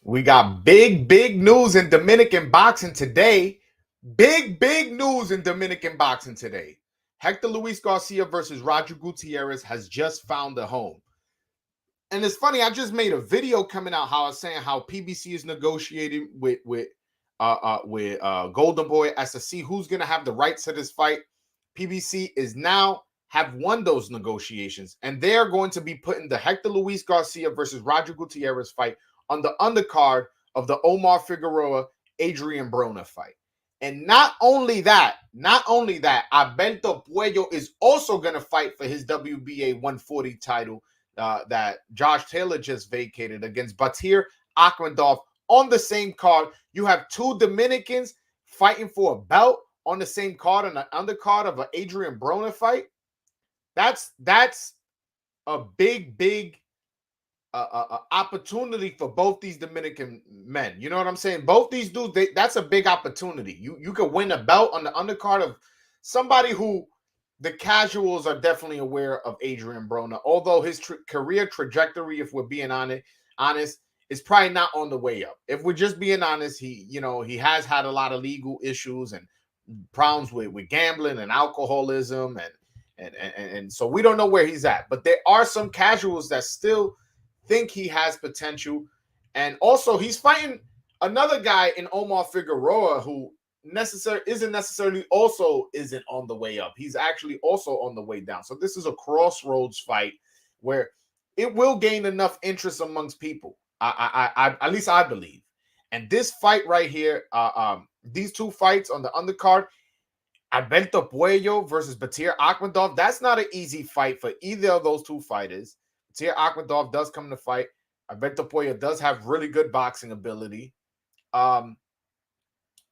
We got big news in Dominican boxing today. Big news in Dominican boxing today. Hector Luis Garcia versus Roger Gutierrez has just found a home. And it's funny, I just made a video coming out how I was saying how PBC is negotiating with Golden Boy as to see who's gonna have the rights to this fight. PBC is now have won those negotiations, and they are going to be putting the Hector Luis Garcia versus Roger Gutierrez fight on the undercard of the Omar Figueroa Adrian Broner fight. And not only that, Alberto Puello is also going to fight for his WBA 140 title that Josh Taylor just vacated against Batir Akhmedov on the same card. You have two Dominicans fighting for a belt on the same card and an undercard of an Adrian Broner fight. That's a big opportunity for both these Dominican men. You know what I'm saying? Both these dudes, that's a big opportunity. You could win a belt on the undercard of somebody who the casuals are definitely aware of Adrian Broner, although his career trajectory, if we're being honest, is probably not on the way up. If we're just being honest, he has had a lot of legal issues and problems with gambling and alcoholism and so we don't know where he's at. But there are some casuals that still think he has potential. And also he's fighting another guy in Omar Figueroa who isn't necessarily also isn't on the way up. He's actually also on the way down. So this is a crossroads fight where it will gain enough interest amongst people. I at least I believe. And this fight right here, these two fights on the undercard, Alberto Puello versus Batir Akhmedov, that's not an easy fight for either of those two fighters. Batir Akhmedov does come to fight. Alberto Puello does have really good boxing ability. And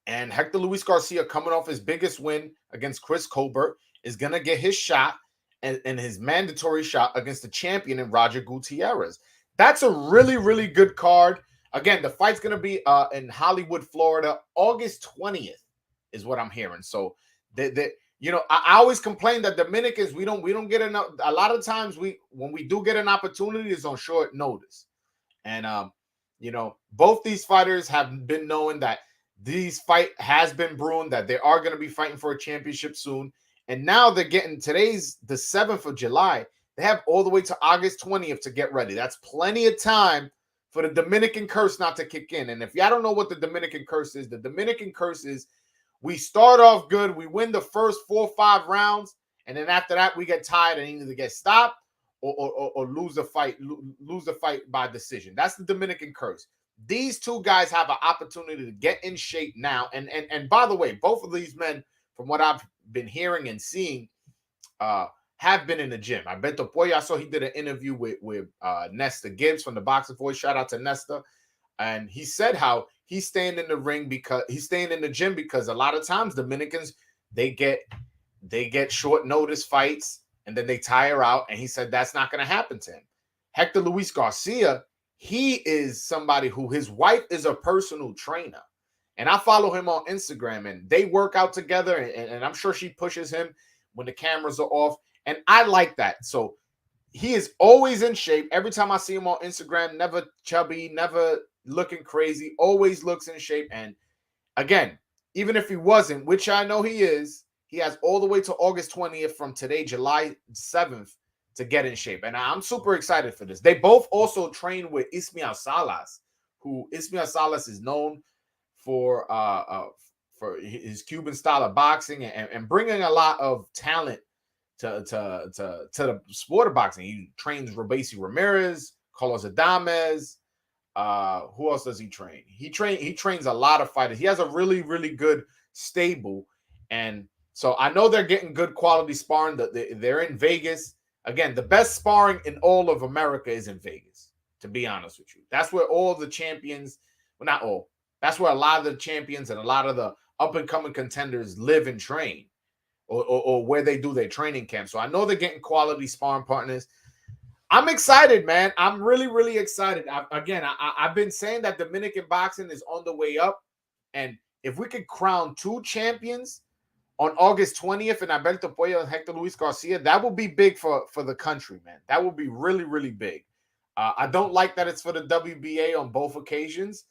Hector Luis Garcia, coming off his biggest win against Chris Colbert, is going to get his shot and his mandatory shot against the champion in Roger Gutierrez. That's a really good card. Again, the fight's going to be in Hollywood, Florida, August 20th is what I'm hearing. So, I always complain that Dominicans, we don't get enough. A lot of times when we do get an opportunity, it's on short notice. And both these fighters have been knowing that these fight has been brewing, that they are going to be fighting for a championship soon. And now they're getting, today's the 7th of July. They have all the way to August 20th to get ready. That's plenty of time for the Dominican curse not to kick in. And if y'all don't know what the Dominican curse is, the Dominican curse is we start off good, we win the first 4 or 5 rounds, and then after that we get tired and either get stopped or lose the fight by decision. That's the Dominican curse. These two guys have an opportunity to get in shape now. And by the way, both of these men, from what I've been hearing and seeing, have been in the gym. Alberto Puello, I saw he did an interview with Nesta Gibbs from the Boxing Voice. Shout out to Nesta. And he said how he's staying in the ring because he's staying in the gym because a lot of times Dominicans, they get short notice fights and then they tire out. And he said that's not going to happen to him. Hector Luis Garcia, he is somebody who his wife is a personal trainer. And I follow him on Instagram and they work out together. And I'm sure she pushes him when the cameras are off. And I like that. So he is always in shape. Every time I see him on Instagram, never chubby, never looking crazy, always looks in shape. And again, even if he wasn't, which I know he is, he has all the way to August 20th from today, July 7th, to get in shape. And I'm super excited for this. They both also train with Ismael Salas, who Ismael Salas is known for his Cuban style of boxing and bringing a lot of talent to the sport of boxing. He trains Robesi Ramirez, Carlos Adames. Who else does he train? He trains a lot of fighters. He has a really good stable. And so I know they're getting good quality sparring. They're in Vegas. Again, the best sparring in all of America is in Vegas, to be honest with you. That's where all the champions, well, not all, that's where a lot of the champions and a lot of the up-and-coming contenders live and train, or where they do their training camp. So I know they're getting quality sparring partners. I'm excited, man. I'm really excited. I've been saying that Dominican boxing is on the way up. And if we could crown 2 champions on August 20th and Alberto Puello and Hector Luis Garcia, that would be big for the country, man. That would be really big. I don't like that it's for the WBA on both occasions,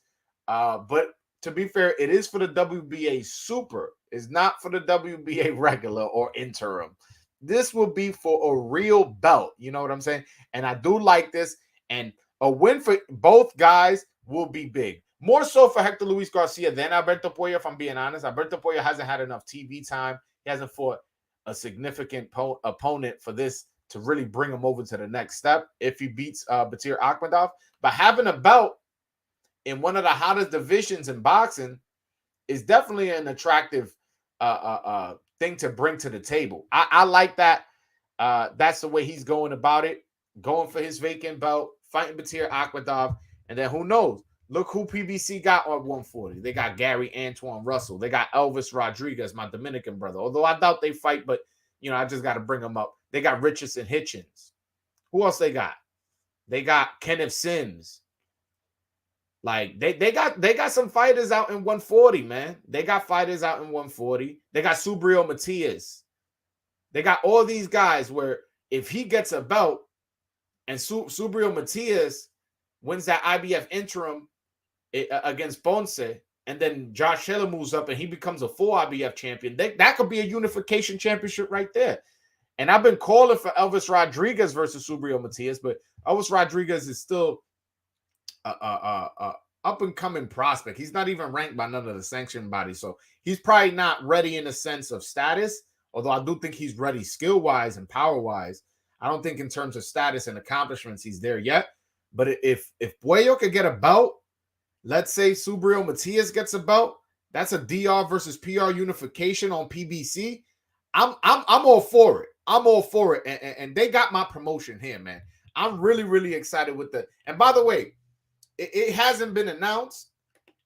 but to be fair, it is for the WBA Super. It's not for the WBA regular or interim. This will be for a real belt. You know what I'm saying? And I do like this. And a win for both guys will be big. More so for Hector Luis Garcia than Alberto Puello, if I'm being honest. Alberto Puello hasn't had enough TV time. He hasn't fought a significant opponent for this to really bring him over to the next step if he beats Batir Akhmedov. But having a belt in one of the hottest divisions in boxing is definitely an attractive thing to bring to the table. I like that. That's the way he's going about it, going for his vacant belt, fighting Batir Akhmedov, and then who knows? Look who PBC got on 140. They got Gary Antoine Russell. They got Elvis Rodriguez, my Dominican brother. Although I doubt they fight, but I just got to bring them up. They got Richardson Hitchens. Who else they got? They got Kenneth Sims. Like they got some fighters out in 140, man. They got fighters out in 140. They got Subriel Matias. They got all these guys where if he gets a belt and Subriel Matias wins that IBF interim against Ponce, and then Josh Taylor moves up and he becomes a full IBF champion, that could be a unification championship right there. And I've been calling for Elvis Rodriguez versus Subriel Matias, but Elvis Rodriguez is still up and coming prospect. He's not even ranked by none of the sanctioned bodies, so he's probably not ready in a sense of status. Although I do think he's ready skill wise and power wise. I don't think in terms of status and accomplishments he's there yet. But if Puello could get a belt, let's say Subriel Matias gets a belt, that's a DR versus PR unification on PBC. I'm all for it. I'm all for it, and they got my promotion here, man. I'm really, really excited with the. And by the way, it hasn't been announced.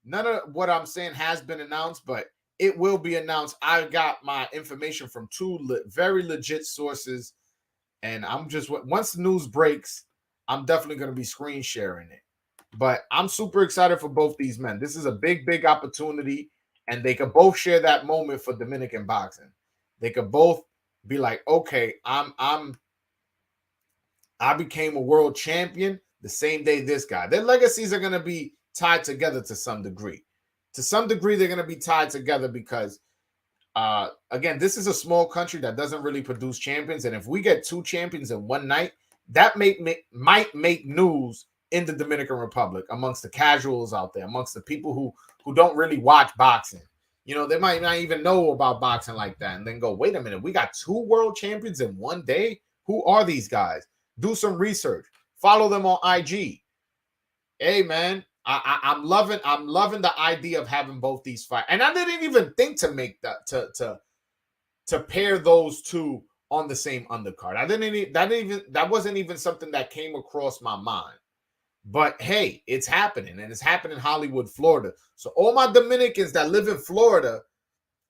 None of what I'm saying has been announced, but it will be announced. I got my information from two very legit sources, and I'm just once the news breaks, I'm definitely going to be screen sharing it. But I'm super excited for both these men. This is a big, big opportunity, and they could both share that moment for Dominican boxing. They could both be like, okay, I became a world champion the same day this guy. Their legacies are going to be tied together to some degree. To some degree, they're going to be tied together because, again, this is a small country that doesn't really produce champions. And if we get two champions in one night, that might make news in the Dominican Republic amongst the casuals out there, amongst the people who don't really watch boxing. They might not even know about boxing like that and then go, wait a minute, we got two world champions in one day? Who are these guys? Do some research. Follow them on IG. Hey, man, I'm loving the idea of having both these fights. And I didn't even think to make that to pair those two on the same undercard. That wasn't even something that came across my mind. But hey, it's happening, and it's happening in Hollywood, Florida. So all my Dominicans that live in Florida,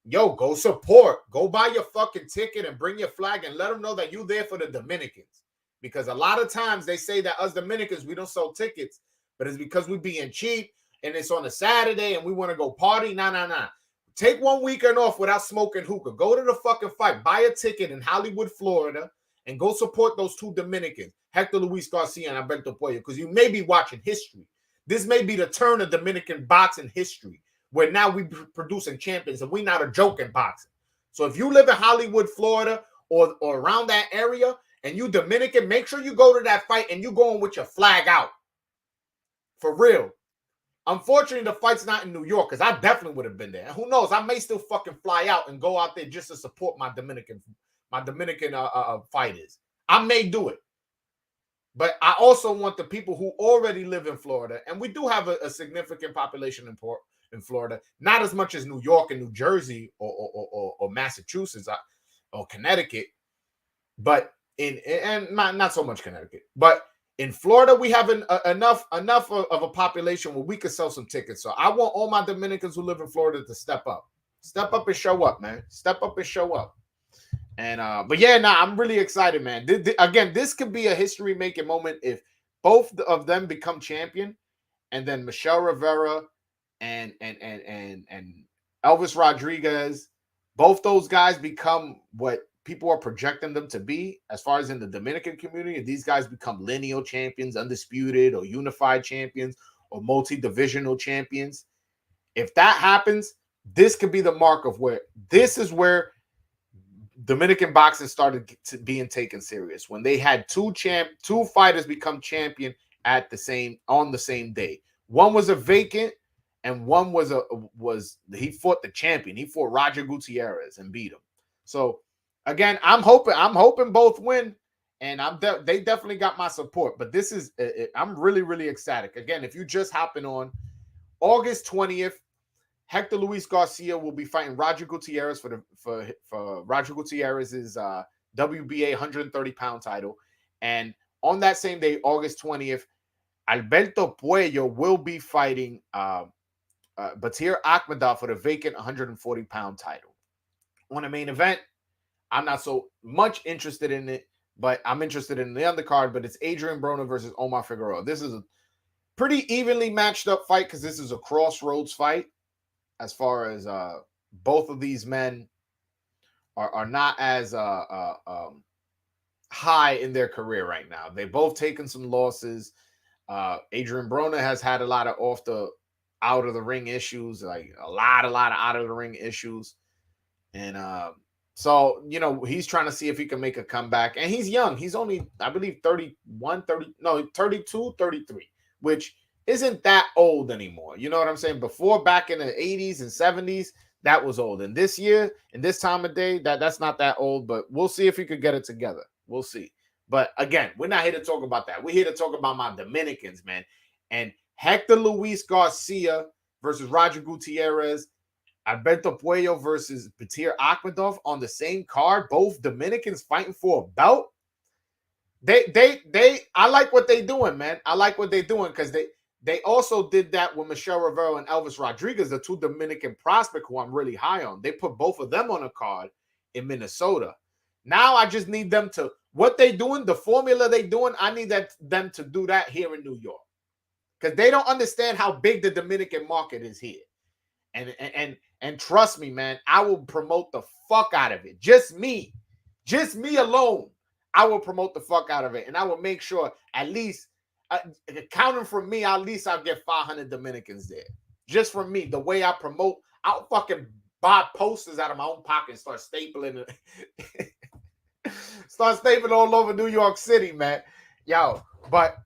yo, go support. Go buy your fucking ticket and bring your flag and let them know that you're there for the Dominicans. Because a lot of times they say that us Dominicans, we don't sell tickets, but it's because we being cheap and it's on a Saturday and we want to go party. Nah. Take 1 weekend off without smoking hookah. Go to the fucking fight. Buy a ticket in Hollywood, Florida, and go support those two Dominicans, Hector Luis Garcia and Alberto Puello, because you may be watching history. This may be the turn of Dominican boxing history, where now we producing champions and we not a joke in boxing. So if you live in Hollywood, Florida, or around that area, and you Dominican, make sure you go to that fight and you going with your flag out. For real. Unfortunately, the fight's not in New York, because I definitely would have been there. And who knows, I may still fucking fly out and go out there just to support my Dominican fighters. I may do it. But I also want the people who already live in Florida, and we do have a significant population in Florida, not as much as New York and New Jersey or Massachusetts or Connecticut, but not so much Connecticut, but in Florida, we have enough of a population where we could sell some tickets. So I want all my Dominicans who live in Florida to step up and show up, man. Step up and show up. And but yeah, I'm really excited, man. Again, this could be a history-making moment if both of them become champion, and then Michelle Rivera and Elvis Rodriguez, both those guys become what people are projecting them to be, as far as in the Dominican community, if these guys become lineal champions, undisputed, or unified champions, or multi-divisional champions, if that happens, this could be the mark of where this is where Dominican boxing started to being taken serious, when they had two fighters become champion on the same day. One was a vacant, and one was he fought the champion. He fought Roger Gutierrez and beat him. So again, I'm hoping both win, and they definitely got my support. But this is I'm really, really ecstatic. Again, if you just hopping on, August 20th, Hector Luis Garcia will be fighting Roger Gutierrez for Roger Gutierrez's WBA 130-pound title. And on that same day, August 20th, Alberto Puello will be fighting Batir Akhmedov for the vacant 140-pound title. On the main event, I'm not so much interested in it, but I'm interested in the undercard. But it's Adrian Broner versus Omar Figueroa. This is a pretty evenly matched up fight because this is a crossroads fight. As far as both of these men are not as high in their career right now. They've both taken some losses. Adrian Broner has had a lot of out of the ring issues, like a lot of out of the ring issues. And so, he's trying to see if he can make a comeback. And he's young. He's only, I believe, 32, 33, which isn't that old anymore. You know what I'm saying? Before, back in the 80s and 70s, that was old. And this year, in this time of day, that's not that old, but we'll see if he could get it together. We'll see. But again, we're not here to talk about that. We're here to talk about my Dominicans, man. And Hector Luis Garcia versus Roger Gutierrez, Alberto Puello versus Batir Akhmedov on the same card, both Dominicans fighting for a belt. I like what they're doing, man. I like what they're doing because they also did that with Michelle Rivera and Elvis Rodriguez, the two Dominican prospects who I'm really high on. They put both of them on a card in Minnesota. Now I just need them to, what they doing, the formula they doing, I need them to do that here in New York. Because they don't understand how big the Dominican market is here. And trust me, man, I will promote the fuck out of it. Just me alone. I will promote the fuck out of it. And I will make sure at least, counting from me, at least I'll get 500 Dominicans there. Just from me, the way I promote, I'll fucking buy posters out of my own pocket and start stapling it. Start stapling all over New York City, man. Yo, but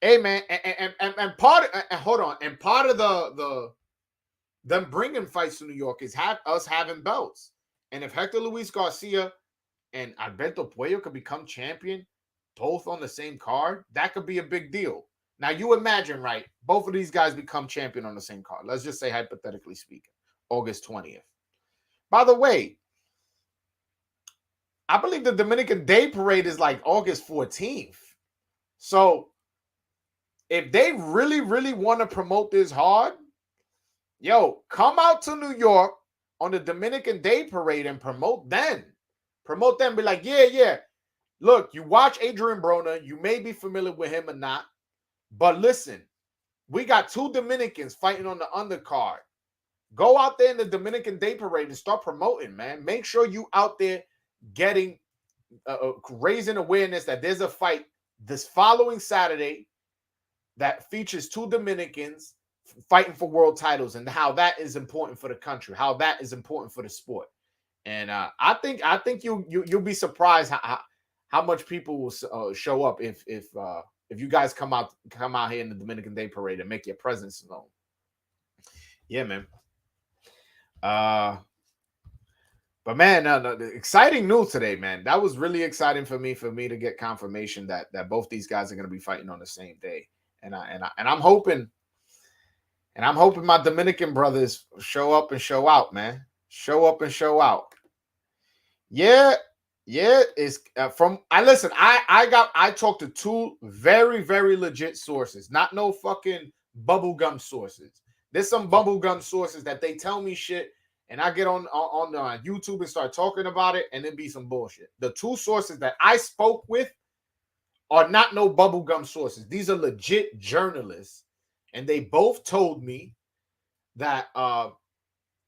hey, man, and part of the them bringing fights to New York is us having belts. And if Hector Luis Garcia and Alberto Puello could become champion, both on the same card, that could be a big deal. Now, you imagine, right? Both of these guys become champion on the same card. Let's just say, hypothetically speaking, August 20th. By the way, I believe the Dominican Day Parade is like August 14th. So, if they really, really want to promote this hard, yo, come out to New York on the Dominican Day Parade and promote them. Promote them. Be like, yeah. Look, you watch Adrian Broner. You may be familiar with him or not. But listen, we got two Dominicans fighting on the undercard. Go out there in the Dominican Day Parade and start promoting, man. Make sure you out there getting, raising awareness that there's a fight this following Saturday that features two Dominicans fighting for world titles and how that is important for the country, how that is important for the sport. And I think you'll be surprised how much people will show up if you guys come out here in the Dominican Day Parade and make your presence known. Yeah, man. But man, the exciting news today, man. That was really exciting for me to get confirmation that both these guys are going to be fighting on the same day. And I'm hoping my Dominican brothers show up and show out, man. Show up and show out. Yeah. It's I talked to two very, very legit sources, not no fucking bubblegum sources. There's some bubblegum sources that they tell me shit, and I get on YouTube and start talking about it, and it be some bullshit. The two sources that I spoke with are not no bubblegum sources. These are legit journalists, and they both told me that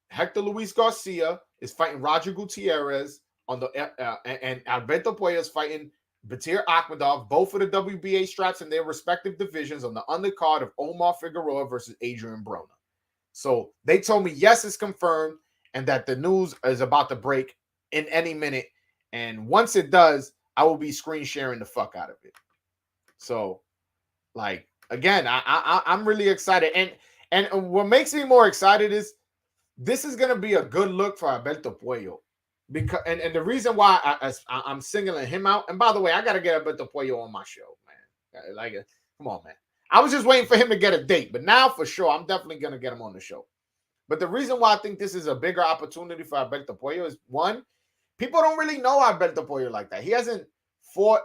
Hector Luis Garcia is fighting Roger Gutierrez on the and Alberto Puello is fighting Batir Akhmadov, both for the WBA straps in their respective divisions on the undercard of Omar Figueroa versus Adrian Broner. So they told me, yes, it's confirmed, and that the news is about to break in any minute. And once it does, I will be screen sharing the fuck out of it. So, like, again, I'm really excited. And what makes me more excited is this is going to be a good look for Alberto Puello. Because and the reason why I'm singling him out, and by the way, I got to get Alberto Puello on my show, man. Like, come on, man. I was just waiting for him to get a date, but now for sure, I'm definitely going to get him on the show. But the reason why I think this is a bigger opportunity for Alberto Puello is, one, people don't really know Alberto Puello like that. He hasn't fought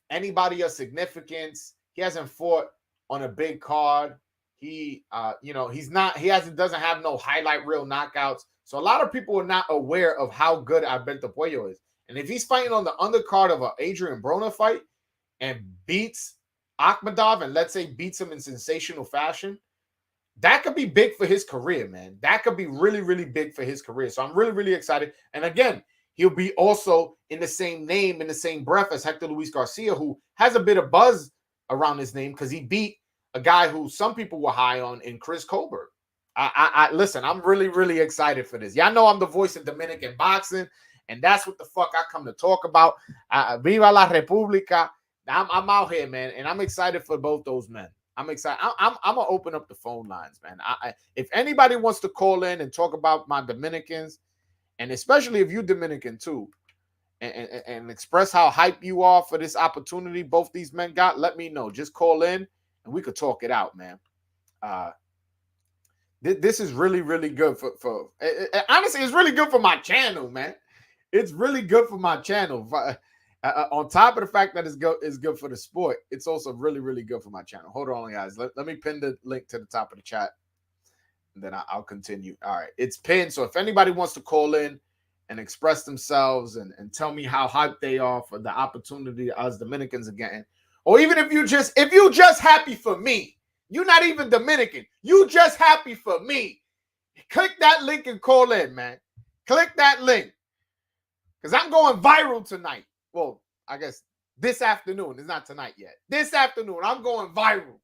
anybody of significance. He hasn't fought on a big card. He doesn't have no highlight reel knockouts. So a lot of people are not aware of how good Alberto Puello is. And if he's fighting on the undercard of an Adrian Broner fight and beats Akhmadov, and let's say beats him in sensational fashion, that could be big for his career, man. That could be really, really big for his career. So I'm really, really excited. And again, he'll be also in the same name, in the same breath as Hector Luis Garcia, who has a bit of buzz around his name because he beat a guy who some people were high on in Chris Colbert. I listen, I'm really, really excited for this. Y'all know I'm the voice of Dominican boxing, and that's what the fuck I come to talk about. Viva la República. I'm out here, man, and I'm excited for both those men. I'm excited. I'm gonna open up the phone lines, man. If anybody wants to call in and talk about my Dominicans, and especially if you Dominican too, and express how hype you are for this opportunity both these men got, let me know. Just call in and we could talk it out, man. This is really, really good for honestly, it's really good for my channel, man. It's really good for my channel. On top of the fact that it's good for the sport, it's also really, really good for my channel. Hold on, guys. Let me pin the link to the top of the chat, and then I'll continue. All right, it's pinned. So if anybody wants to call in and express themselves and tell me how hyped they are for the opportunity us Dominicans are getting, or even if you just happy for me, you're not even Dominican, you just happy for me, click that link and call in, man. Click that link, because I'm going viral tonight. Well, I guess this afternoon. It's not tonight yet. This afternoon, I'm going viral.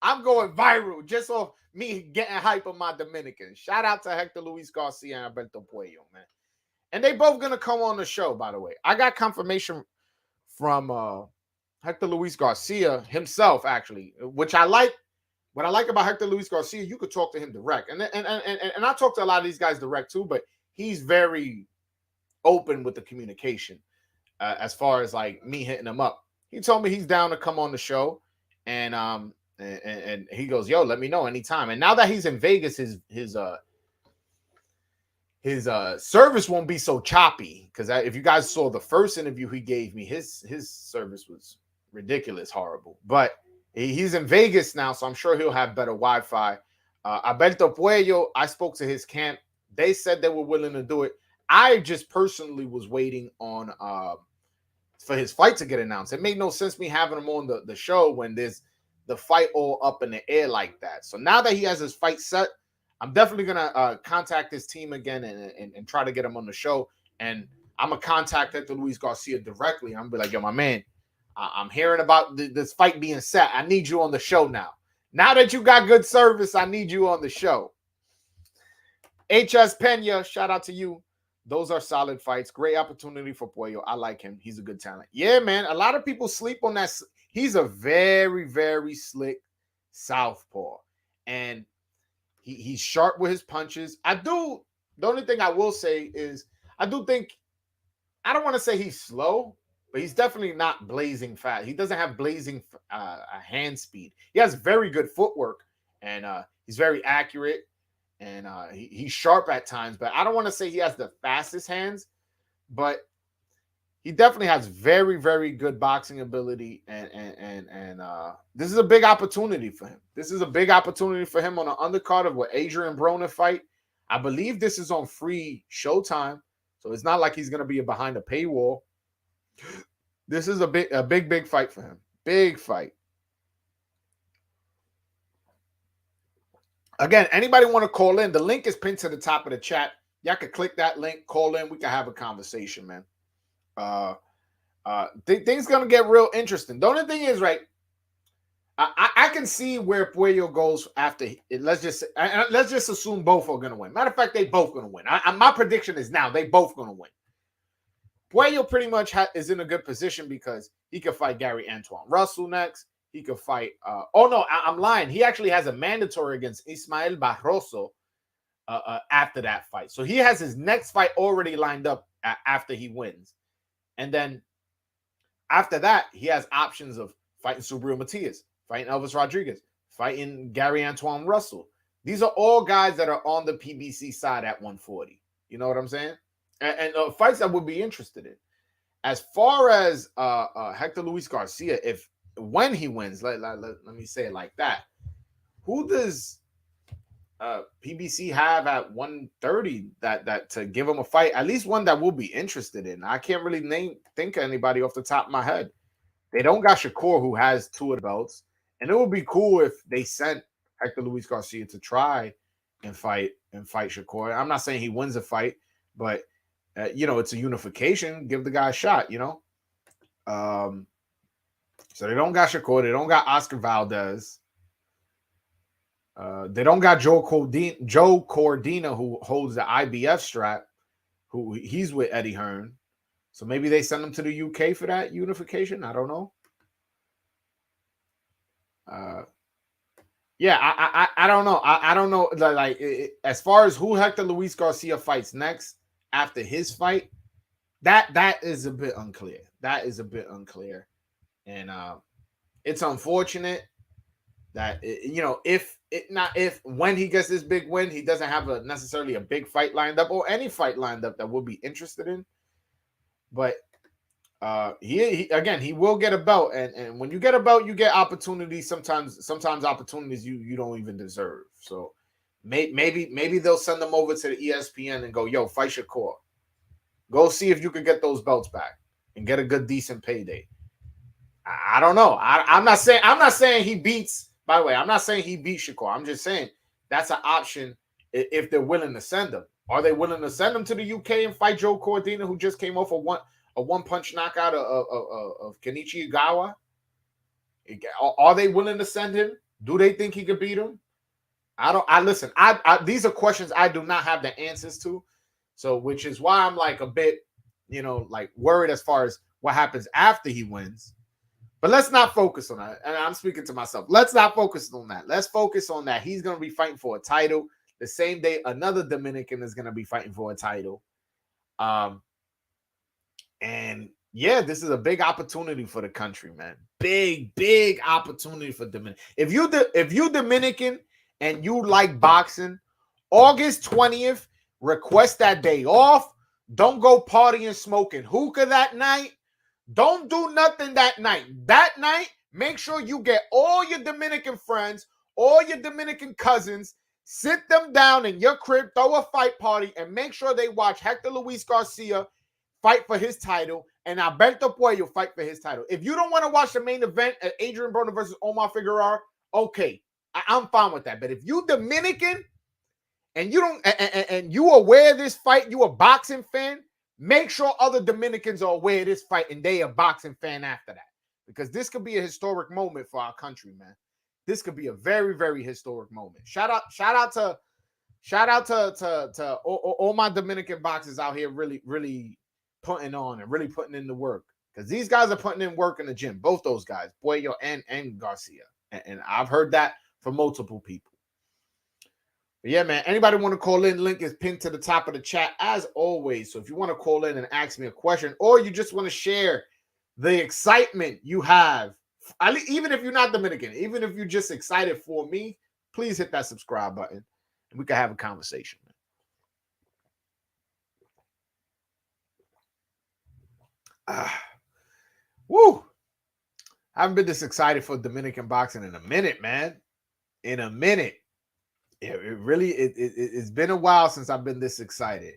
I'm going viral just off me getting hype on my Dominicans. Shout out to Hector Luis Garcia and Alberto Puello, man. And they both going to come on the show, by the way. I got confirmation from Hector Luis Garcia himself, actually, which I like. What I like about Hector Luis Garcia, you could talk to him direct. And I talk to a lot of these guys direct too, but he's very open with the communication. As far as like me hitting him up, he told me he's down to come on the show, and he goes, "Yo, let me know anytime." And now that he's in Vegas, his service won't be so choppy, because if you guys saw the first interview he gave me, his service was ridiculous, horrible. But he's in Vegas now, so I'm sure he'll have better Wi-Fi. Alberto Puello, I spoke to his camp. They said they were willing to do it. I just personally was waiting on for his fight to get announced. It made no sense me having him on the show when there's the fight all up in the air like that. So now that he has his fight set, I'm definitely gonna contact his team again and try to get him on the show. And I'm gonna contact Hector Luis Garcia directly. I'm gonna be like, "Yo, my man, I'm hearing about this fight being set. I need you on the show now. Now that you got good service, I need you on the show." HS Pena, shout out to you. Those are solid fights. Great opportunity for Puello. I like him. He's a good talent. Yeah, man. A lot of people sleep on that. He's a very, very slick southpaw. And he's sharp with his punches. The only thing I will say is I don't want to say he's slow, but he's definitely not blazing fast. He doesn't have blazing hand speed. He has very good footwork, and he's very accurate. And he's sharp at times, but I don't want to say he has the fastest hands, but he definitely has very, very good boxing ability. And this is a big opportunity for him. This is a big opportunity for him on an undercard of what Adrian Broner fight. I believe this is on free Showtime, so it's not like he's going to be behind a paywall. This is a big fight for him. Big fight. Again, anybody want to call in? The link is pinned to the top of the chat. y'all could click that link, call in, we can have a conversation, man. Things gonna get real interesting. The only thing is, right, I can see where Puello goes after. Let's just assume both are gonna win. Matter of fact, they both gonna win. My prediction is now they both gonna win. Puello pretty much is in a good position because he could fight Gary Antoine Russell next. He could fight. Oh no, I'm lying. He actually has a mandatory against Ismael Barroso after that fight. So he has his next fight already lined up after he wins, and then after that he has options of fighting Subriel Matias, fighting Elvis Rodriguez, fighting Gary Antoine Russell. These are all guys that are on the PBC side at 140. You know what I'm saying? And fights I would be interested in. As far as Hector Luis Garcia, when he wins, let me say it like that. Who does PBC have at 130 that to give him a fight? At least one that we'll be interested in. I can't really think of anybody off the top of my head. They don't got Shakur, who has 2 of the belts, and it would be cool if they sent Hector Luis Garcia to try and fight Shakur. I'm not saying he wins a fight, but it's a unification. Give the guy a shot, So they don't got Shakur. They don't got Oscar Valdez. They don't got Joe Cordina, who holds the IBF strap, who he's with Eddie Hearn. So maybe they send him to the UK for that unification. I don't know. I don't know. I don't know. As far as who Hector Luis Garcia fights next after his fight, that is a bit unclear. And it's unfortunate that when he gets this big win, he doesn't have necessarily a big fight lined up or any fight lined up that we'll be interested in. But he will get a belt, and when you get a belt, you get opportunities. Sometimes opportunities you don't even deserve. So maybe they'll send them over to the ESPN and go, yo, fight Shakur. Go see if you can get those belts back and get a good decent payday. I don't know. I'm not saying he beats. By the way, I'm not saying he beats Shakur. I'm just saying that's an option if they're willing to send him. Are they willing to send him to the UK and fight Joe Cordina, who just came off a one-punch knockout of Kenichi Igawa? Are they willing to send him? Do they think he could beat him? Listen, these are questions I do not have the answers to. So, which is why I'm like a bit, worried as far as what happens after he wins. But let's not focus on that. And I'm speaking to myself. Let's not focus on that. Let's focus on that he's going to be fighting for a title. The same day another Dominican is going to be fighting for a title. And yeah, this is a big opportunity for the country, man. Big opportunity for Dominican. If you Dominican and you like boxing, August 20th, request that day off. Don't go partying, smoking hookah that night. Don't do nothing that night. That night, make sure you get all your Dominican friends, all your Dominican cousins, sit them down in your crib, throw a fight party, and make sure they watch Hector Luis Garcia fight for his title and Alberto Puello fight for his title. If you don't want to watch the main event at Adrian Broner versus Omar Figueroa, okay, I'm fine with that. But if you Dominican and you don't and you aware of this fight, you a boxing fan, make sure other Dominicans are aware of this fight and they a boxing fan after that. Because this could be a historic moment for our country, man. This could be a very, very historic moment. Shout out to all my Dominican boxers out here really putting on and really putting in the work. Because these guys are putting in work in the gym. Both those guys, Puello and Garcia. And I've heard that from multiple people. But yeah, man, anybody want to call in? Link is pinned to the top of the chat as always. So if you want to call in and ask me a question, or you just want to share the excitement you have, even if you're not Dominican, even if you're just excited for me, please hit that subscribe button and we can have a conversation. Woo! I haven't been this excited for Dominican boxing in a minute, man. In a minute. It's been a while since I've been this excited.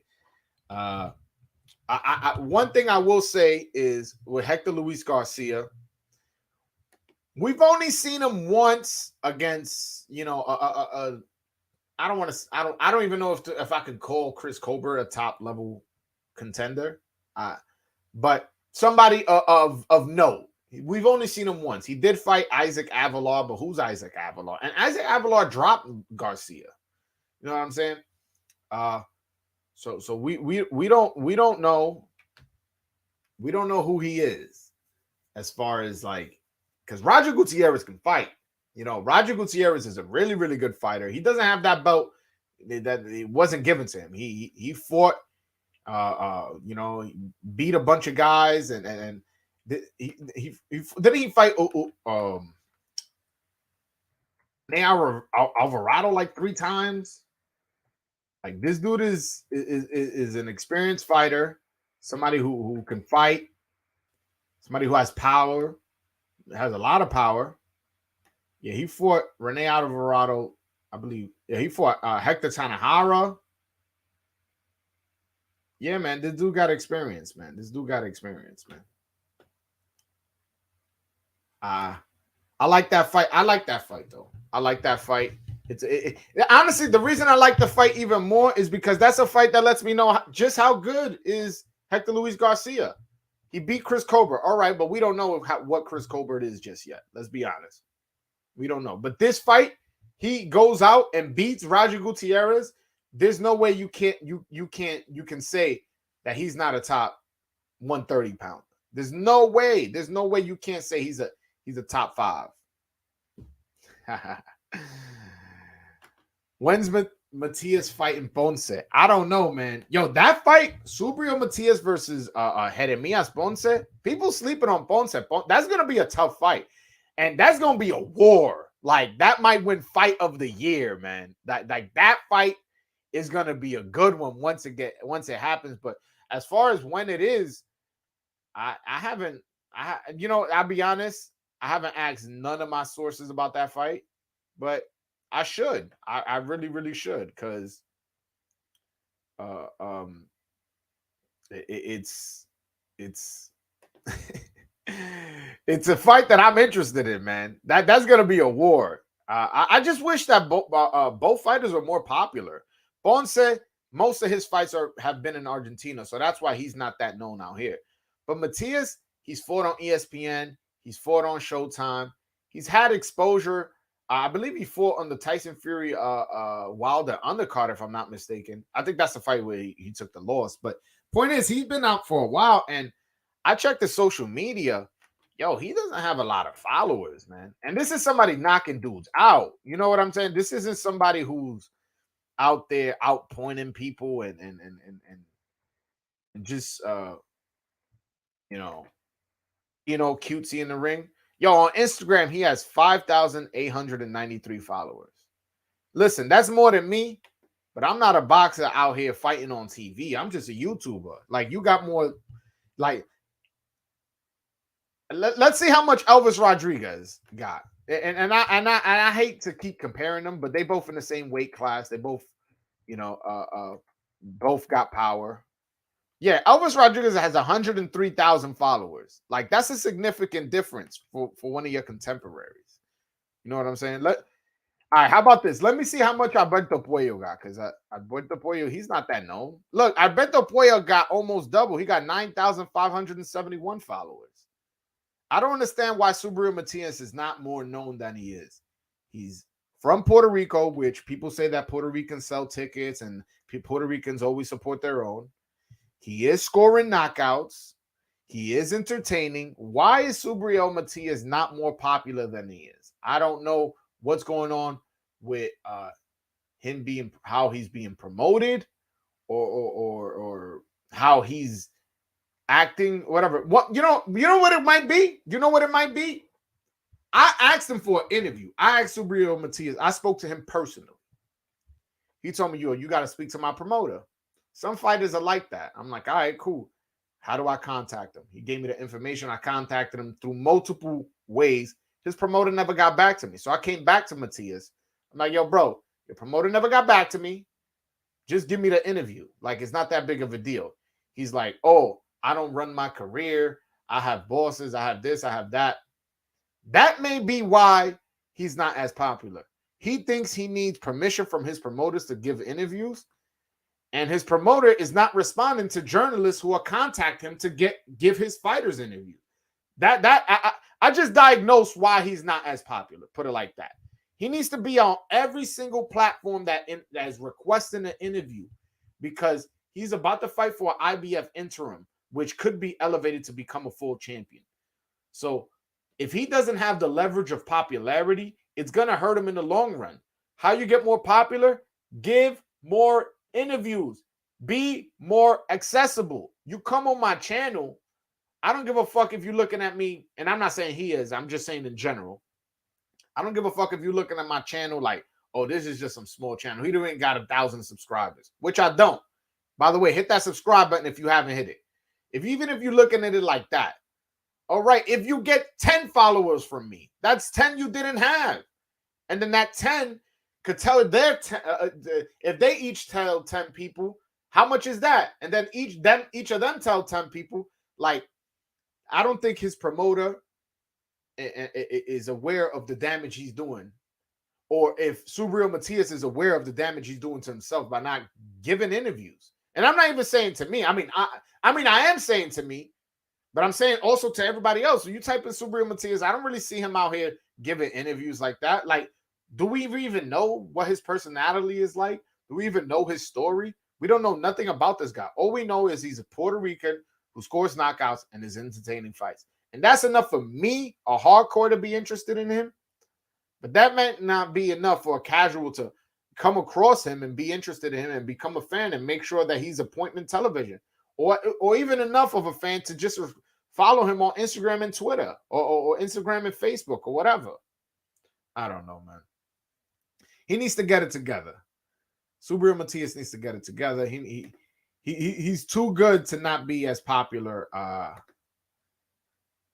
One thing I will say is with Hector Luis Garcia, we've only seen him once against, I don't want to. I don't even know if I could call Chris Colbert a top level contender. But somebody of note. We've only seen him once. He did fight Isaac Avalar, but who's Isaac Avalar? And Isaac Avalar dropped Garcia. You know what I'm saying? So we don't know who he is as far as like, because Roger Gutierrez can fight. You know, Roger Gutierrez is a really, really good fighter. He doesn't have that belt that it wasn't given to him. He fought, you know, beat a bunch of guys, and didn't he fight Alvarado like 3 times. Like, this dude is an experienced fighter, somebody who can fight, somebody who has power, has a lot of power. Yeah, he fought Rene Alvarado, I believe. Yeah, he fought Hector Tanahara. Yeah, man, this dude got experience, man. I like that fight. I like that fight, though. I like that fight. Honestly, the reason I like the fight even more is because that's a fight that lets me know just how good is Hector Luis Garcia. He beat Chris Colbert. All right, but we don't know what Chris Colbert is just yet. Let's be honest. We don't know. But this fight, he goes out and beats Roger Gutierrez. There's no way you can say that he's not a top 130 pounder. There's no way. There's no way you can't say he's a top 5. When's Matias fighting Ponce? I don't know, man. Yo, that fight, Subriel Matias versus Jeremias Ponce. People sleeping on Ponce. That's gonna be a tough fight, and that's gonna be a war. Like, that might win fight of the year, man. That fight is gonna be a good one once it happens. But as far as when it is, I haven't. I'll be honest. I haven't asked none of my sources about that fight, but I should. I really, really should, because it's it's a fight that I'm interested in, man. That's gonna be a war. I just wish that both fighters were more popular. Ponce, most of his fights have been in Argentina, so that's why he's not that known out here. But Matias, he's fought on ESPN. He's fought on Showtime. He's had exposure. I believe he fought on the Tyson Fury Wilder undercard, if I'm not mistaken. I think that's the fight where he took the loss. But point is, he's been out for a while, and I checked his social media. Yo, he doesn't have a lot of followers, man. And this is somebody knocking dudes out. You know what I'm saying? This isn't somebody who's out there outpointing people and just cutesy in the ring. Yo, on Instagram, he has 5,893 followers. Listen, that's more than me, but I'm not a boxer out here fighting on TV. I'm just a YouTuber. Like, you got more, like, let's see how much Elvis Rodriguez got. And I hate to keep comparing them, but they both in the same weight class. They both, both got power. Yeah, Elvis Rodriguez has 103,000 followers. Like, that's a significant difference for one of your contemporaries. You know what I'm saying? All right, how about this? Let me see how much Alberto Puello got, because Alberto Puello, he's not that known. Look, Alberto Puello got almost double. He got 9,571 followers. I don't understand why Subriel Matias is not more known than he is. He's from Puerto Rico, which people say that Puerto Ricans sell tickets and Puerto Ricans always support their own. He is scoring knockouts. He is entertaining. Why is Subriel Matias not more popular than he is? I don't know what's going on with him how he's being promoted, or how he's acting, whatever. What you know what it might be? You know what it might be? I asked him for an interview. I asked Subriel Matias. I spoke to him personally. He told me, you got to speak to my promoter. Some fighters are like that. I'm like, all right, cool. How do I contact him? He gave me the information. I contacted him through multiple ways. His promoter never got back to me. So I came back to Matias. I'm like, yo, bro, your promoter never got back to me. Just give me the interview. Like, it's not that big of a deal. He's like, oh, I don't run my career. I have bosses. I have this. I have that. That may be why he's not as popular. He thinks he needs permission from his promoters to give interviews, and his promoter is not responding to journalists who are contacting him to give his fighters interviews. I just diagnosed why he's not as popular. Put it like that. He needs to be on every single platform that is requesting an interview, because he's about to fight for an IBF interim, which could be elevated to become a full champion. So if he doesn't have the leverage of popularity, it's going to hurt him in the long run. How you get more popular? Give more interviews. Be more accessible. You come on my channel, I don't give a fuck if you're looking at me, and I'm not saying he is, I'm just saying in general. I don't give a fuck if you're looking at my channel like, oh, this is just some small channel. He ain't got 1,000 subscribers, which I don't. By the way, hit that subscribe button if you haven't hit it. Even if you're looking at it like that. All right, if you get 10 followers from me, that's 10 you didn't have. And then that 10 could tell if they each tell 10 people, how much is that? And then each of them tell 10 people. Like, I don't think his promoter is aware of the damage he's doing, or if Subriel Matias is aware of the damage he's doing to himself by not giving interviews. And I'm not even saying to me. I am saying to me, but I'm saying also to everybody else. So you type in Subriel Matias, I don't really see him out here giving interviews like that. Like, do we even know what his personality is like? Do we even know his story? We don't know nothing about this guy. All we know is he's a Puerto Rican who scores knockouts and is entertaining fights. And that's enough for me, a hardcore, to be interested in him. But that might not be enough for a casual to come across him and be interested in him and become a fan and make sure that he's appointment television. Or even enough of a fan to just follow him on Instagram and Twitter, or Instagram and Facebook, or whatever. I don't know, man. He needs to get it together. Subriel Matias needs to get it together. He's too good to not be as popular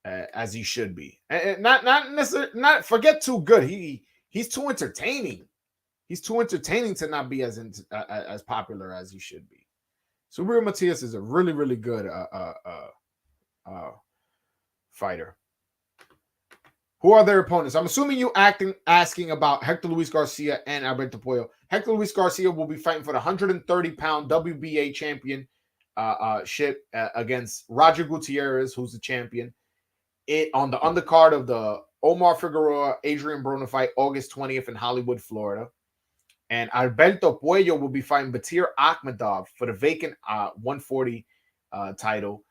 as he should be. And not necessarily, not forget too good. He's too entertaining. He's too entertaining to not be as popular as he should be. Subriel Matias is a really, really good fighter. Who are their opponents? I'm assuming you asking about Hector Luis Garcia and Alberto Puello. Hector Luis Garcia will be fighting for the 130-pound WBA championship against Roger Gutierrez, who's the champion. On the undercard of the Omar Figueroa, Adrian Broner fight, August 20th in Hollywood, Florida. And Alberto Puello will be fighting Batir Akhmedov for the vacant 140 title.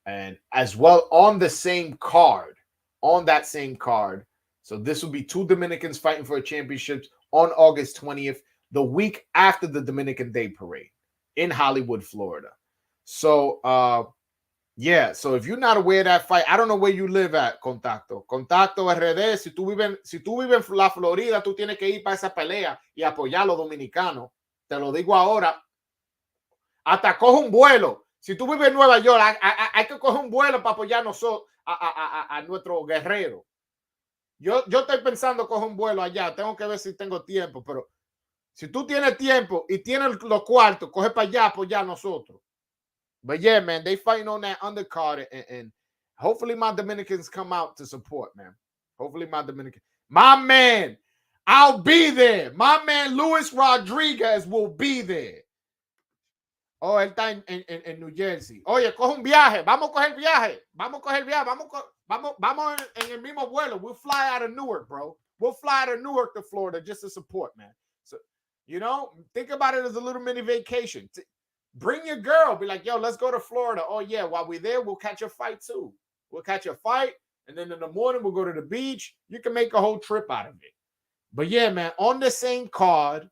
And as well on the same card. On that same card. So this will be two Dominicans fighting for a championship on August 20th, the week after the Dominican Day Parade in Hollywood, Florida. So, yeah, so if you're not aware of that fight, I don't know where you live at, Contacto RD. Si tú vives en la Florida, tú tienes que ir para esa pelea y apoyar a los dominicanos. Te lo digo ahora. Hasta coge un vuelo. Si tú vives en Nueva York, hay que coger un vuelo para apoyar a nuestro guerrero. Yo estoy pensando coger un vuelo allá. Tengo que ver si tengo tiempo, pero si tú tienes tiempo y tienes los cuartos, coge para allá apoyar a nosotros. But yeah, man, they fighting on that undercard, and hopefully my Dominicans come out to support, man. Hopefully my man, I'll be there. My man Luis Rodriguez will be there. Oh, él está en New Jersey. Oye, coge un viaje. Vamos a coger viaje. Vamos en el mismo vuelo. We'll fly out of Newark, bro. We'll fly out of Newark to Florida just to support, man. So, think about it as a little mini vacation. Bring your girl. Be like, yo, let's go to Florida. Oh, yeah, while we're there, we'll catch a fight, too. We'll catch a fight, and then in the morning, we'll go to the beach. You can make a whole trip out of it. But, yeah, man, on the same card,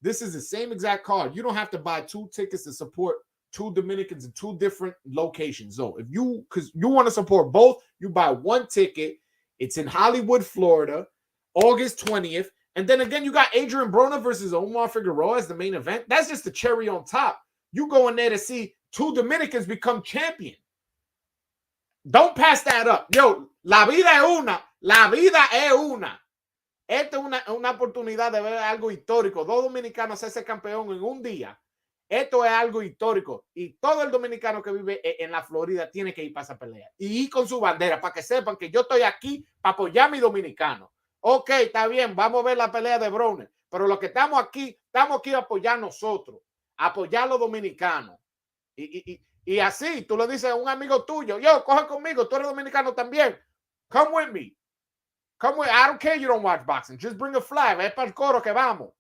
this is the same exact card. You don't have to buy two tickets to support two Dominicans in two different locations. So because you want to support both, you buy one ticket. It's in Hollywood, Florida, August 20th. And then again, you got Adrian Broner versus Omar Figueroa as the main event. That's just the cherry on top. You go in there to see two Dominicans become champion. Don't pass that up. Yo, la vida es una. La vida es una. Esta es una oportunidad de ver algo histórico. Dos dominicanos ese campeón en un día. Esto es algo histórico. Y todo el dominicano que vive en la Florida tiene que ir para esa pelea. Y ir con su bandera para que sepan que yo estoy aquí para apoyar a mi dominicano. Ok, está bien, vamos a ver la pelea de Broner. Pero lo que estamos aquí a apoyar nosotros, a apoyar a los dominicanos. Y así, tú le dices a un amigo tuyo, yo, coge conmigo, tú eres dominicano también. Come with me. Come with, I don't care you don't watch boxing. Just bring a flag. Es para el coro que vamos.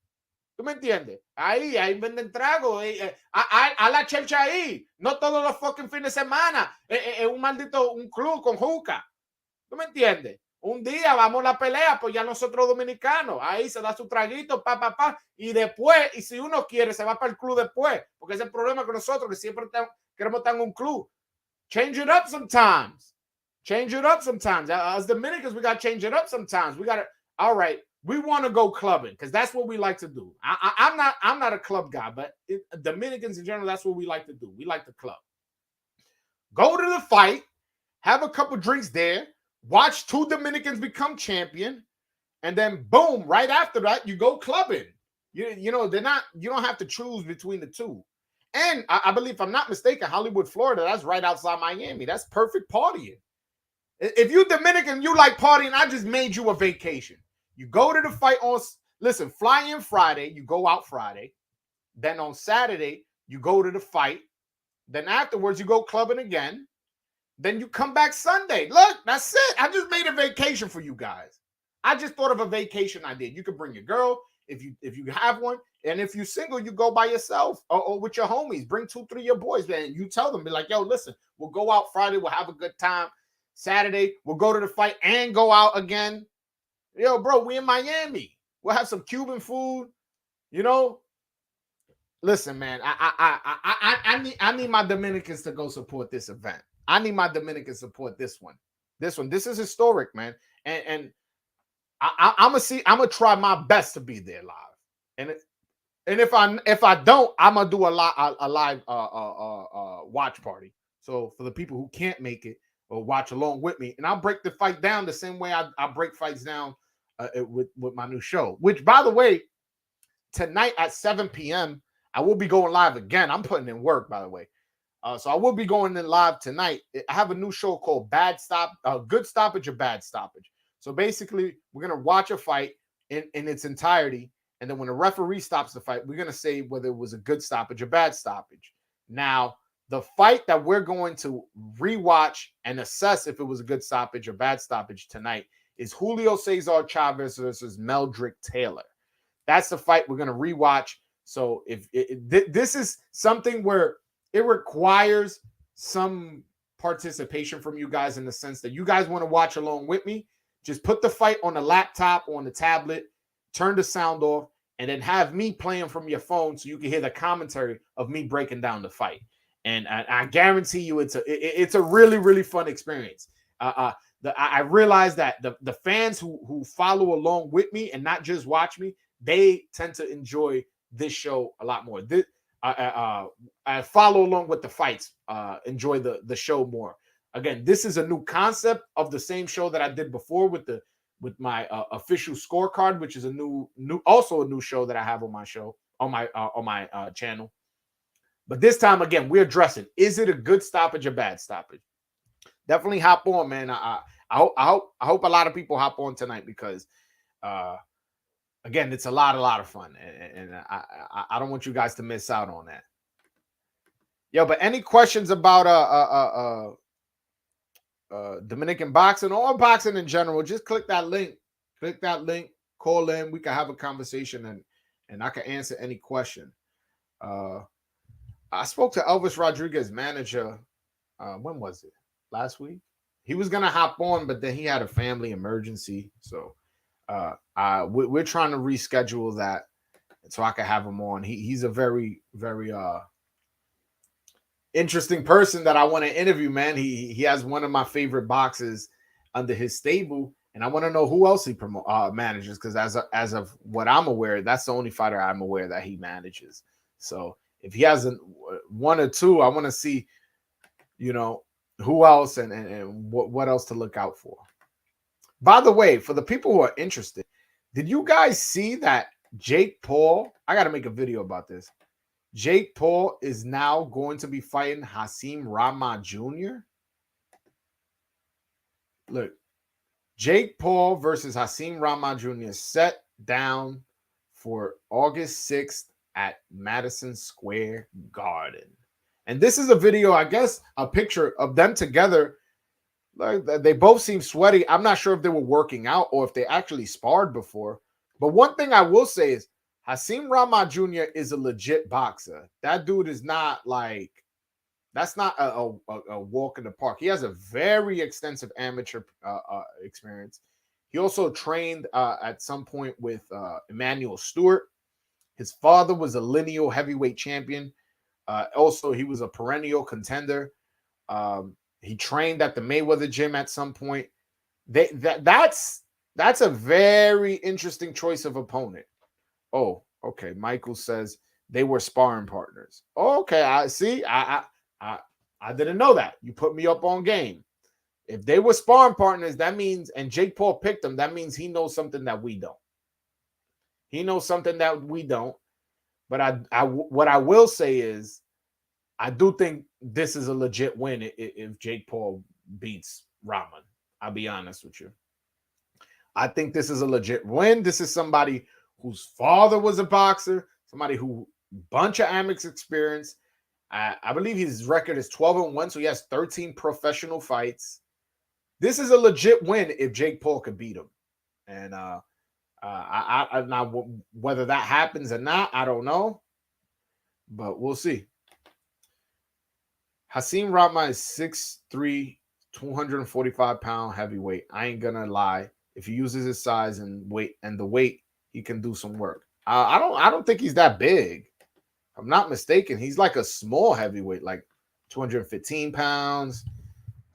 ¿Tú me entiendes? Ahí venden trago. A la chelcha ahí. No todos los fucking fines de semana. Es un maldito, un club con juca. ¿Tú me entiendes? Un día vamos a la pelea, pues ya nosotros dominicanos. Ahí se da su traguito, pa. Y después, y si uno quiere, se va para el club después. Porque ese es el problema con nosotros, que siempre queremos estar en un club. Change it up sometimes. Change it up sometimes. As Dominicans, we got to change it up sometimes. We got to, all right, we want to go clubbing because that's what we like to do. I'm not a club guy, but Dominicans in general, that's what we like to do. We like to club. Go to the fight, have a couple drinks there, watch two Dominicans become champion, and then boom, right after that, you go clubbing. You know, they're not, you don't have to choose between the two. And I believe, if I'm not mistaken, Hollywood, Florida, that's right outside Miami. That's perfect partying. If you Dominican, you like partying, I just made you a vacation. You go to the fight on, listen, fly in Friday, you go out Friday. Then on Saturday, you go to the fight. Then afterwards, you go clubbing again. Then you come back Sunday. Look, that's it. I just made a vacation for you guys. I just thought of a vacation I did. You could bring your girl if you have one. And if you're single, you go by yourself or with your homies. Bring 2, 3 of your boys, man. You tell them, be like, yo, listen, we'll go out Friday. We'll have a good time. Saturday, we'll go to the fight and go out again. Yo, bro, we in Miami. We'll have some Cuban food. You know, listen, man. I need my Dominicans to go support this event. I need my Dominicans to support this one. This is historic, man. And I'm gonna try my best to be there live. And if I don't, I'm gonna do a live watch party. So for the people who can't make it or watch along with me, and I'll break the fight down the same way I break fights down with my new show. Which, by the way, tonight at 7 p.m. I will be going live again. I'm putting in work, by the way. So I will be going in live tonight. I have a new show called Good Stoppage or Bad Stoppage. So basically, we're gonna watch a fight in its entirety. And then when the referee stops the fight, we're going to say whether it was a good stoppage or bad stoppage. Now, the fight that we're going to rewatch and assess if it was a good stoppage or bad stoppage tonight is Julio Cesar Chavez versus Meldrick Taylor. That's the fight we're going to rewatch. So if this is something where it requires some participation from you guys in the sense that you guys want to watch along with me, just put the fight on the laptop or on the tablet, turn the sound off, and then have me playing from your phone so you can hear the commentary of me breaking down the fight. And I guarantee you it's a really, really fun experience. I realize that the fans who follow along with me and not just watch me, they tend to enjoy this show a lot more. I follow along with the fights, enjoy the show more. Again, this is a new concept of the same show that I did before with my official scorecard, which is also a new show that I have on my show on my channel. But this time, again, we're addressing: is it a good stoppage or bad stoppage? Definitely hop on, man. I hope a lot of people hop on tonight because, again, it's a lot of fun, and I don't want you guys to miss out on that. Yo, but any questions about Dominican boxing or boxing in general, just click that link. Call in. We can have a conversation and I can answer any question. I spoke to Elvis Rodriguez manager. When was it? Last week. He was gonna hop on, but then he had a family emergency. So we're trying to reschedule that so I can have him on. He's a very, very interesting person that I want to interview, man. He has one of my favorite boxes under his stable, and I want to know who else he manages, because as of what I'm aware, that's the only fighter I'm aware that he manages. So if he has one or two, I want to see, who else and what else to look out for. By the way, for the people who are interested, did you guys see that Jake Paul? I got to make a video about this. Jake Paul is now going to be fighting Hasim Rahman Jr. Look, Jake Paul versus Hakeem Rahman Jr. set down for August 6th at Madison Square Garden. And this is a video, I guess, a picture of them together. Like, they both seem sweaty. I'm not sure if they were working out or if they actually sparred before. But one thing I will say is Hakeem Rahman Jr. is a legit boxer. That dude is not like, that's not a walk in the park. He has a very extensive amateur experience. He also trained at some point with Emmanuel Stewart. His father was a lineal heavyweight champion. Also, he was a perennial contender. He trained at the Mayweather gym at some point. That's a very interesting choice of opponent. Oh, okay. Michael says they were sparring partners. Okay, I see. I didn't know that. You put me up on game. If they were sparring partners, that means, and Jake Paul picked them, that means he knows something that we don't. He knows something that we don't. But what I will say is, I do think this is a legit win if Jake Paul beats Rahman. I'll be honest with you. I think this is a legit win. This is somebody whose father was a boxer, somebody who bunch of Amex experience. I believe his record is 12-1, so he has 13 professional fights. This is a legit win if Jake Paul could beat him. And now whether that happens or not, I don't know, but we'll see. Hakeem Rahman is 6'3", 245-pound heavyweight. I ain't gonna lie. If he uses his size and weight and the weight, he can do some work. I don't think he's that big. If I'm not mistaken, he's like a small heavyweight, like 215 pounds,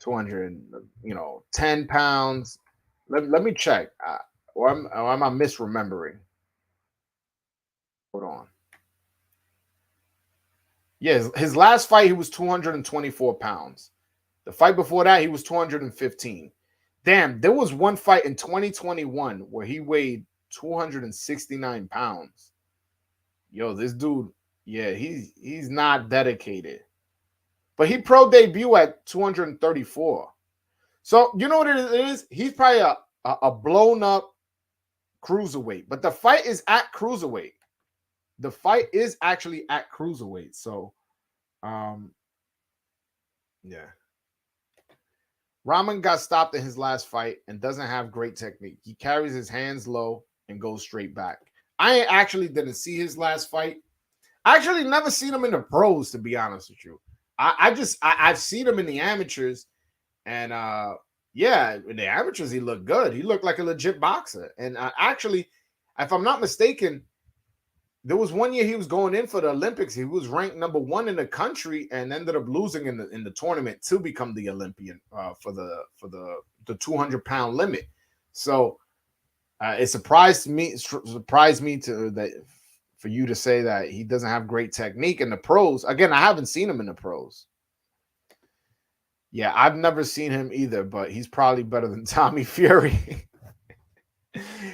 210 pounds. Let me check. Or am I misremembering? Hold on. Yeah, his last fight, he was 224 pounds. The fight before that, he was 215. Damn, there was one fight in 2021 where he weighed 269 pounds. Yo, this dude, yeah, he's not dedicated. But he pro debut at 234. So you know what it is? He's probably a blown up cruiserweight. But the fight is at cruiserweight. The fight is actually at cruiserweight. So, yeah. Rahman got stopped in his last fight and doesn't have great technique. He carries his hands low and goes straight back. I actually didn't see his last fight. I actually never seen him in the pros, to be honest with you. I've seen him in the amateurs, and yeah, in the amateurs he looked good. He looked like a legit boxer. And actually, if I'm not mistaken, there was one year he was going in for the Olympics. He was ranked number 1 in the country and ended up losing in the tournament to become the Olympian for the 200-pound limit. So it surprised me for you to say that he doesn't have great technique in the pros. Again, I haven't seen him in the pros. Yeah, I've never seen him either, but he's probably better than Tommy Fury.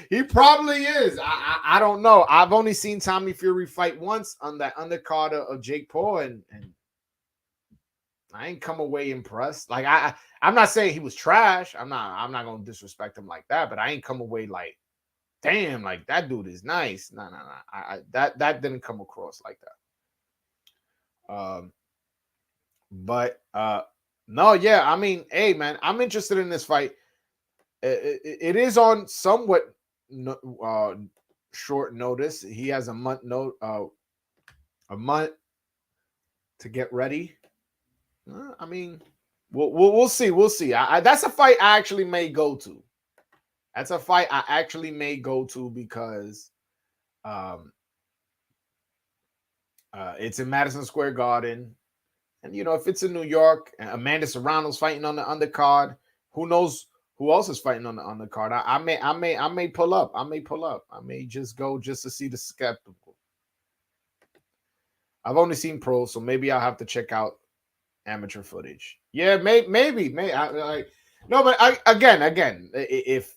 He probably is. I don't know. I've only seen Tommy Fury fight once on that undercard of Jake Paul, and I ain't come away impressed. Like I'm not saying he was trash. I'm not gonna disrespect him like that, but I ain't come away like, damn, like that dude is nice. No. That didn't come across like that. But no, yeah. I mean, hey man, I'm interested in this fight. It is on somewhat short notice. He has a month to get ready. I mean, we'll see. We'll see. That's a fight I actually may go to. That's a fight I actually may go to because it's in Madison Square Garden, and if it's in New York, and Amanda Serrano's fighting on the undercard, who knows who else is fighting on the undercard? I may pull up. I may just go just to see the skeptical. I've only seen pros, so maybe I'll have to check out amateur footage. Yeah, maybe. No, but again, if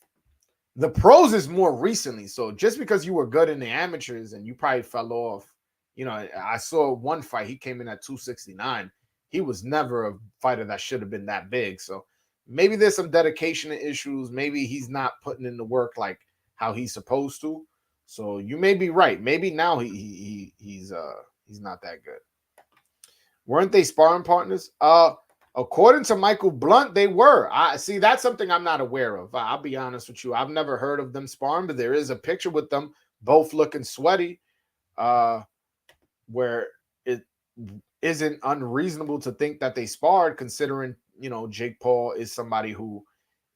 the pros is more recently, so just because you were good in the amateurs and you probably fell off, I saw one fight. He came in at 269. He was never a fighter that should have been that big. So maybe there's some dedication issues. Maybe he's not putting in the work like how he's supposed to. So you may be right. Maybe now he's not that good. Weren't they sparring partners? According to Michael Blunt, they were. I see, that's something I'm not aware of. I'll be honest with you. I've never heard of them sparring, but there is a picture with them both looking sweaty, where it isn't unreasonable to think that they sparred, considering, you know, Jake Paul is somebody who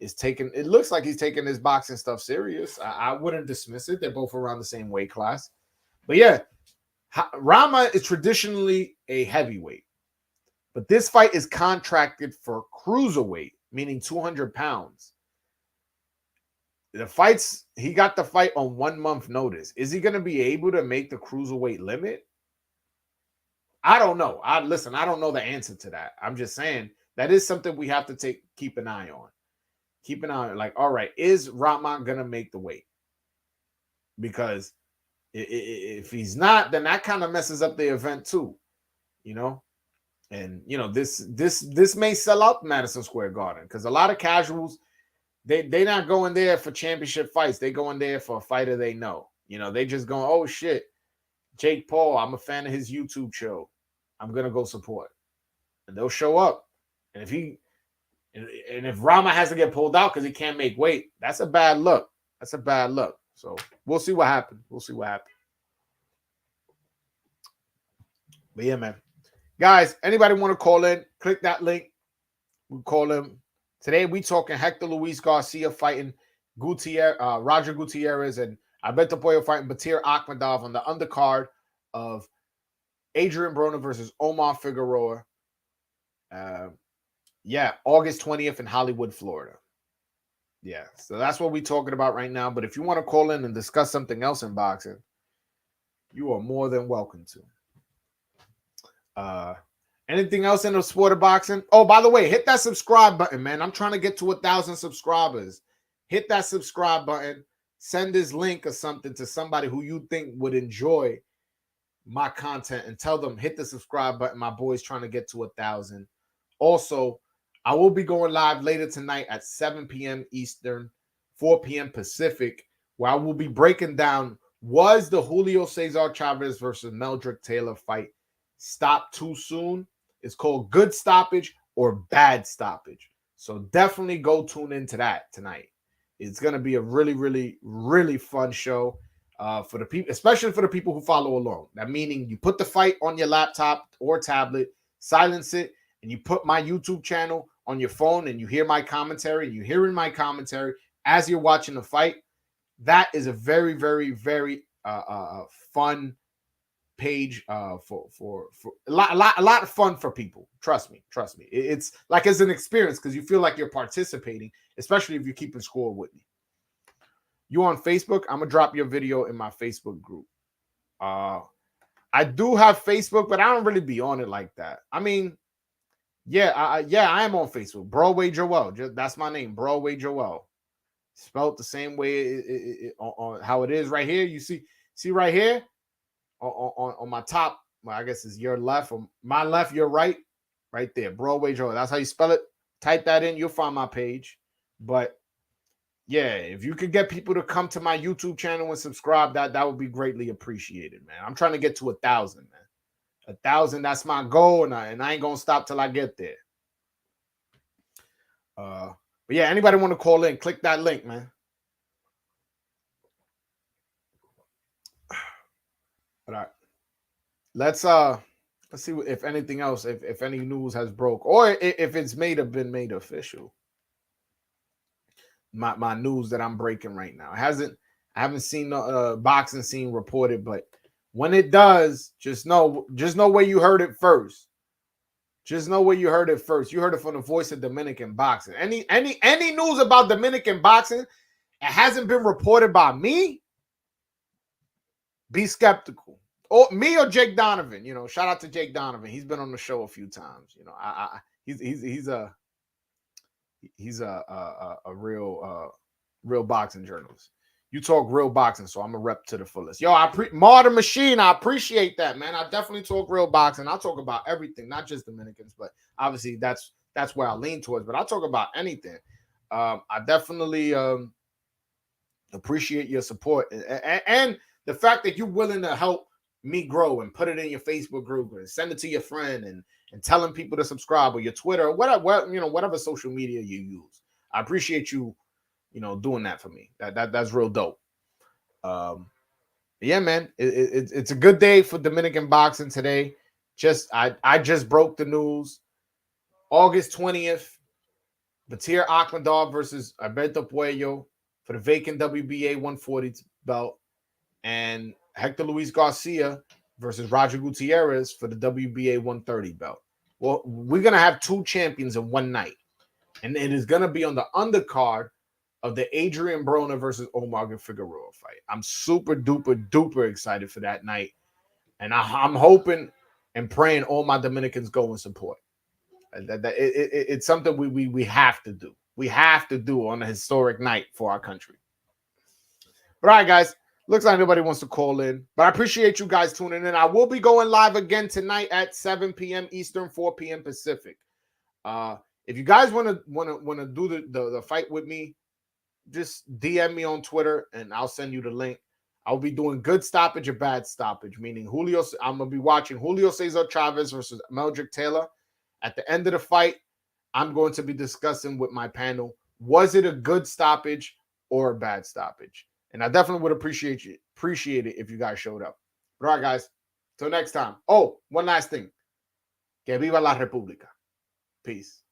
is taking, it looks like he's taking his boxing stuff serious. I wouldn't dismiss it. They're both around the same weight class. But yeah, Rama is traditionally a heavyweight. But this fight is contracted for cruiserweight, meaning 200 pounds. The fights, he got the fight on 1 month notice. Is he going to be able to make the cruiserweight limit? I don't know. I don't know the answer to that. I'm just saying that is something we have to keep an eye on. Keep an eye on, like, all right, is Rahman going to make the weight? Because if he's not, then that kind of messes up the event too, you know? And, you know, this may sell out Madison Square Garden, because a lot of casuals, they're not going there for championship fights. They going there for a fighter they know. You know, they just going, oh, shit, Jake Paul, I'm a fan of his YouTube show. I'm going to go support. And they'll show up. And if Rama has to get pulled out because he can't make weight, that's a bad look. That's a bad look. So we'll see what happens. We'll see what happens. But yeah, man. Guys, anybody want to call in? Click that link. We call him. Today we talking Hector Luis Garcia fighting Roger Gutierrez, and Alberto Puello fighting Batir Akhmadov on the undercard of Adrian Broner versus Omar Figueroa. August 20th in Hollywood, Florida. Yeah, so that's what we're talking about right now. But if you want to call in and discuss something else in boxing, you are more than welcome to. Anything else in the sport of boxing? Oh, by the way, hit that subscribe button, man. I'm trying to get to 1,000 subscribers. Hit that subscribe button. Send this link or something to somebody who you think would enjoy my content, and tell them hit the subscribe button. My boy's trying to get to 1,000. Also, I will be going live later tonight at 7 p.m. Eastern, 4 p.m. Pacific, where I will be breaking down, was the Julio Cesar Chavez versus Meldrick Taylor fight stopped too soon? It's called good stoppage or bad stoppage. So definitely go tune into that tonight. It's going to be a really, really, really fun show for the people, especially for the people who follow along. That meaning you put the fight on your laptop or tablet, silence it, and you put my YouTube channel on your phone, and you hear my commentary, and you're hearing my commentary as you're watching the fight. That is a very, very, very fun page for a lot of fun for people. Trust me. It's like, it's an experience because you feel like you're participating, especially if you're keeping score with me. You on Facebook? I'm gonna drop your video in my Facebook group. I do have Facebook, but I don't really be on it like that. I mean, I am on Facebook. Broadway Joel, that's my name, Broadway Joel, spelled the same way on how it is right here. You see right here on my top. Well, I guess it's your left, or my left, your right there. Broadway Joel. That's how you spell it. Type that in, you'll find my page. But yeah, if you could get people to come to my YouTube channel and subscribe, that would be greatly appreciated, man. I'm trying to get to 1,000, man. 1,000, that's my goal, and I ain't gonna stop till I get there. But yeah, anybody want to call in? Click that link, man. All right, let's see if anything else, if any news has broke, or if it's been made official. My news that I'm breaking right now. I haven't seen the boxing scene reported, but when it does, just know where you heard it first. Just know where you heard it first. You heard it from the voice of Dominican boxing. Any news about Dominican boxing, it hasn't been reported by me, be skeptical. Or me or Jake Donovan. You know, shout out to Jake Donovan. He's been on the show a few times. You know, he's a real boxing journalist. You talk real boxing, so I'm a rep to the fullest. Yo, Martin Machine, I appreciate that, man. I definitely talk real boxing. I'll talk about everything, not just Dominicans, but obviously that's that's where I lean towards. But I'll talk about anything. I definitely appreciate your support and the fact that you're willing to help me grow and put it in your Facebook group and send it to your friend and telling people to subscribe, or your Twitter, or whatever social media you use. I appreciate you, doing that for me. That's real dope. Yeah, man, it's a good day for Dominican boxing today. I just broke the news. August 20th, Batir Akhmadov versus Alberto Puello for the vacant WBA 140 belt, and Hector Luis Garcia versus Roger Gutierrez for the WBA 130 belt. Well, we're going to have two champions in one night, and it is going to be on the undercard of the Adrian Broner versus Omar Figueroa fight. I'm super duper duper excited for that night, and I'm hoping and praying all my Dominicans go and support. It's something we have to do. We have to do on a historic night for our country. But all right, guys, looks like nobody wants to call in, but I appreciate you guys tuning in. I will be going live again tonight at 7 p.m. Eastern, 4 p.m. Pacific. If you guys want to do the fight with me, just DM me on Twitter and I'll send you the link. I'll be doing good stoppage or bad stoppage, meaning I'm going to be watching Julio Cesar Chavez versus Meldrick Taylor. At the end of the fight, I'm going to be discussing with my panel, was it a good stoppage or a bad stoppage? And I definitely would appreciate it if you guys showed up. But all right, guys, till next time. Oh, one last thing. Que viva la República. Peace.